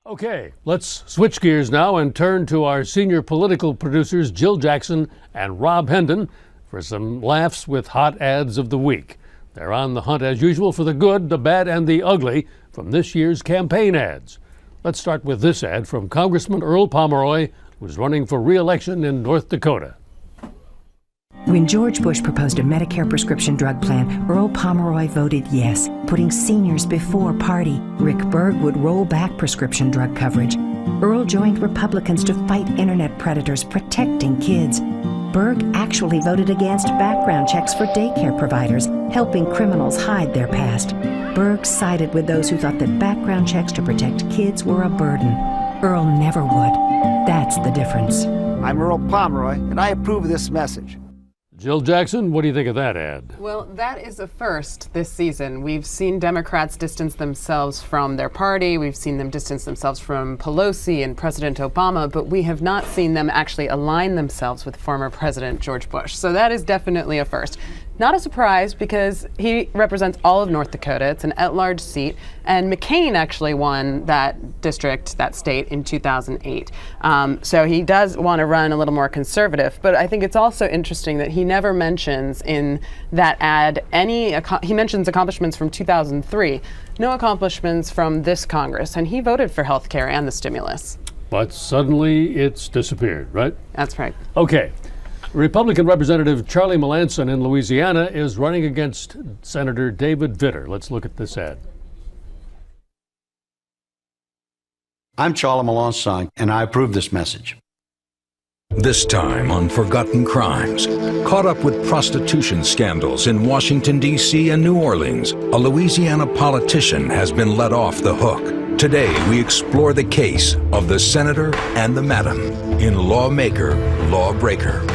Okay, let's switch gears now and turn to our senior political producers, Jill Jackson and Rob Hendin, for some laughs with hot ads of the week. They're on the hunt, as usual, for the good, the bad, and the ugly from this year's campaign ads. Let's start with this ad from Congressman Earl Pomeroy, who's running for re-election in North Dakota. When George Bush proposed a Medicare prescription drug plan, Earl Pomeroy voted yes, putting seniors before party. Rick Berg would roll back prescription drug coverage. Earl joined Republicans to fight internet predators protecting kids. Berg actually voted against background checks for daycare providers, helping criminals hide their past. Berg sided with those who thought that background checks to protect kids were a burden. Earl never would. That's the difference. I'm Earl Pomeroy, and I approve of this message. Jill Jackson, what do you think of that ad? Well, that is a first this season. We've seen Democrats distance themselves from their party. We've seen them distance themselves from Pelosi and President Obama, but we have not seen them actually align themselves with former President George Bush. So that is definitely a first. Not a surprise because he represents all of North Dakota. It's an at-large seat, and McCain actually won that district, that state, in 2008. So he does want to run a little more conservative, but I think it's also interesting that he never mentions in that ad he mentions accomplishments from 2003, no accomplishments from this Congress, and he voted for health care and the stimulus. But suddenly it's disappeared, right? That's right. Okay. Republican Representative Charlie Melancon in Louisiana is running against Senator David Vitter. Let's look at this ad. I'm Charlie Melancon, and I approve this message. This time on Forgotten Crimes, caught up with prostitution scandals in Washington, D.C. and New Orleans, a Louisiana politician has been let off the hook. Today, we explore the case of the senator and the madam in Lawmaker, Lawbreaker.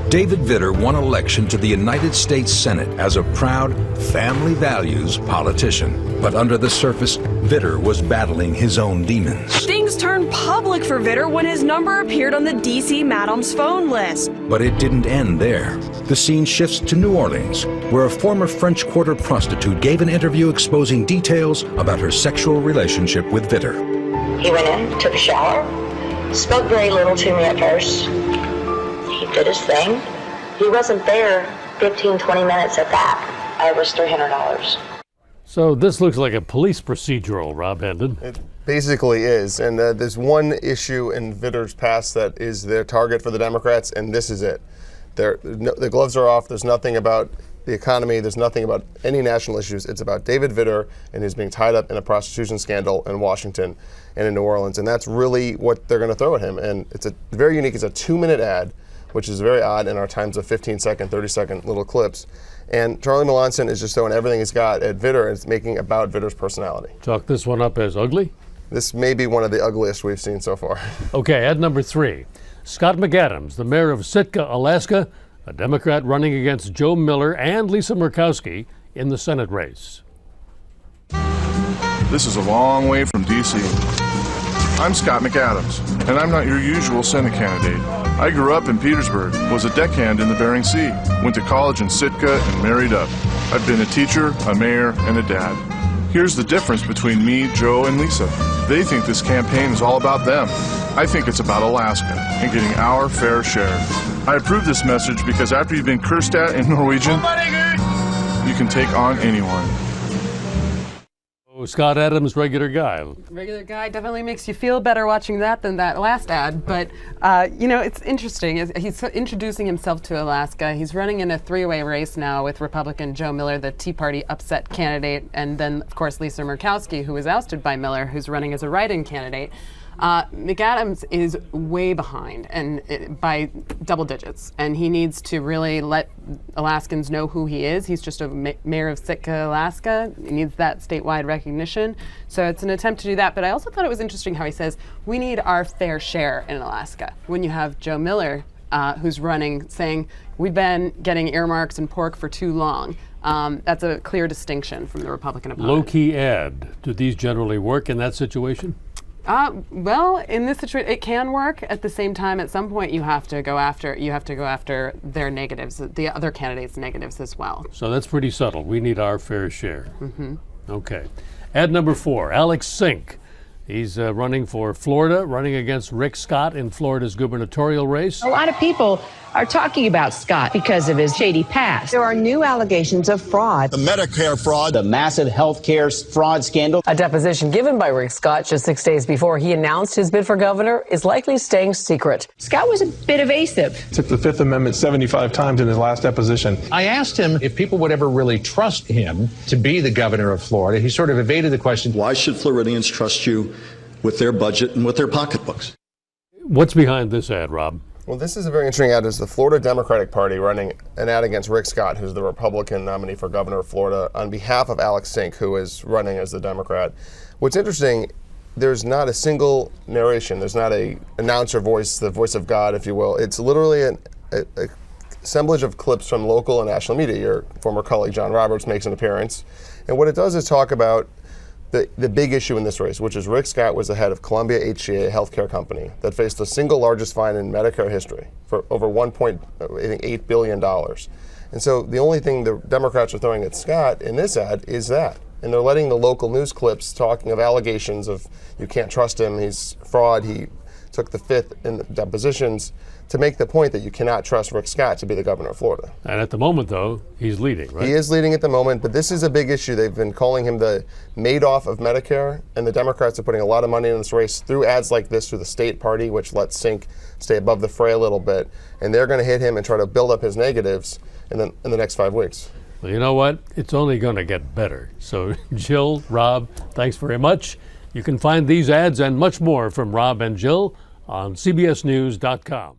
David Vitter won election to the United States Senate as a proud, family values politician. But under the surface, Vitter was battling his own demons. Things turned public for Vitter when his number appeared on the D.C. Madam's phone list. But it didn't end there. The scene shifts to New Orleans, where a former French Quarter prostitute gave an interview exposing details about her sexual relationship with Vitter. He went in, took a shower, spoke very little to me at first. He did his thing. He wasn't there 15, 20 minutes at that. I was $300. So this looks like a police procedural, Rob Hendin. It basically is. And there's one issue in Vitter's past that is their target for the Democrats, and this is it. The gloves are off. There's nothing about the economy. There's nothing about any national issues. It's about David Vitter and his being tied up in a prostitution scandal in Washington and in New Orleans. And that's really what they're going to throw at him. And it's very unique. It's a 2-minute ad, which is very odd in our times of 15-second, 30-second little clips. And Charlie Melancon is just throwing everything he's got at Vitter, and it's making about Vitter's personality. Chalk this one up as ugly? This may be one of the ugliest we've seen so far. Okay, ad number 3. Scott McAdams, the mayor of Sitka, Alaska, a Democrat running against Joe Miller and Lisa Murkowski in the Senate race. This is a long way from D.C. I'm Scott McAdams, and I'm not your usual Senate candidate. I grew up in Petersburg, was a deckhand in the Bering Sea, went to college in Sitka, and married up. I've been a teacher, a mayor, and a dad. Here's the difference between me, Joe, and Lisa. They think this campaign is all about them. I think it's about Alaska and getting our fair share. I approve this message because after you've been cursed at in Norwegian, you can take on anyone. Scott Adams, regular guy. Regular guy definitely makes you feel better watching that than that last ad. But, it's interesting. He's introducing himself to Alaska. He's running in a 3-way race now with Republican Joe Miller, the Tea Party upset candidate, and then, of course, Lisa Murkowski, who was ousted by Miller, who's running as a write-in candidate. McAdams is way behind by double digits, and he needs to really let Alaskans know who he is. He's just a mayor of Sitka, Alaska. He needs that statewide recognition. So it's an attempt to do that. But I also thought it was interesting how he says, we need our fair share in Alaska. When you have Joe Miller, who's running, saying, we've been getting earmarks and pork for too long. That's a clear distinction from the Republican opponent. Low-key ad. Do these generally work in that situation? Well, in this situation, it can work. At the same time, at some point, you have to go after their negatives, the other candidates' negatives as well. So that's pretty subtle. We need our fair share. Mm-hmm. Okay. Ad number 4, Alex Sink, He's running for Florida, running against Rick Scott in Florida's gubernatorial race. A lot of people are talking about Scott because of his shady past. There are new allegations of fraud. The Medicare fraud, the massive health care fraud scandal. A deposition given by Rick Scott just 6 days before he announced his bid for governor is likely staying secret. Scott was a bit evasive. Took the Fifth Amendment 75 times in his last deposition. I asked him if people would ever really trust him to be the governor of Florida. He sort of evaded the question. Why should Floridians trust you with their budget and with their pocketbooks? What's behind this ad, Rob? Well, this is a very interesting ad. It's the Florida Democratic Party running an ad against Rick Scott, who's the Republican nominee for governor of Florida, on behalf of Alex Sink, who is running as the Democrat. What's interesting, there's not a single narration. There's not a announcer voice, the voice of God, if you will. It's literally a assemblage of clips from local and national media. Your former colleague John Roberts makes an appearance. And what it does is talk about the big issue in this race, which is Rick Scott was the head of Columbia HCA, a healthcare company that faced the single largest fine in Medicare history for over $1.8 billion. And so the only thing the Democrats are throwing at Scott in this ad is that. And they're letting the local news clips talking of allegations of you can't trust him, he's fraud, he took the Fifth in the depositions, to make the point that you cannot trust Rick Scott to be the governor of Florida. And at the moment, though, he's leading, right? He is leading at the moment, but this is a big issue. They've been calling him the Madoff of Medicare, and the Democrats are putting a lot of money in this race through ads like this through the state party, which lets Sink stay above the fray a little bit. And they're going to hit him and try to build up his negatives in the next 5 weeks. Well, you know what? It's only going to get better. So, Jill, Rob, thanks very much. You can find these ads and much more from Rob and Jill on CBSNews.com.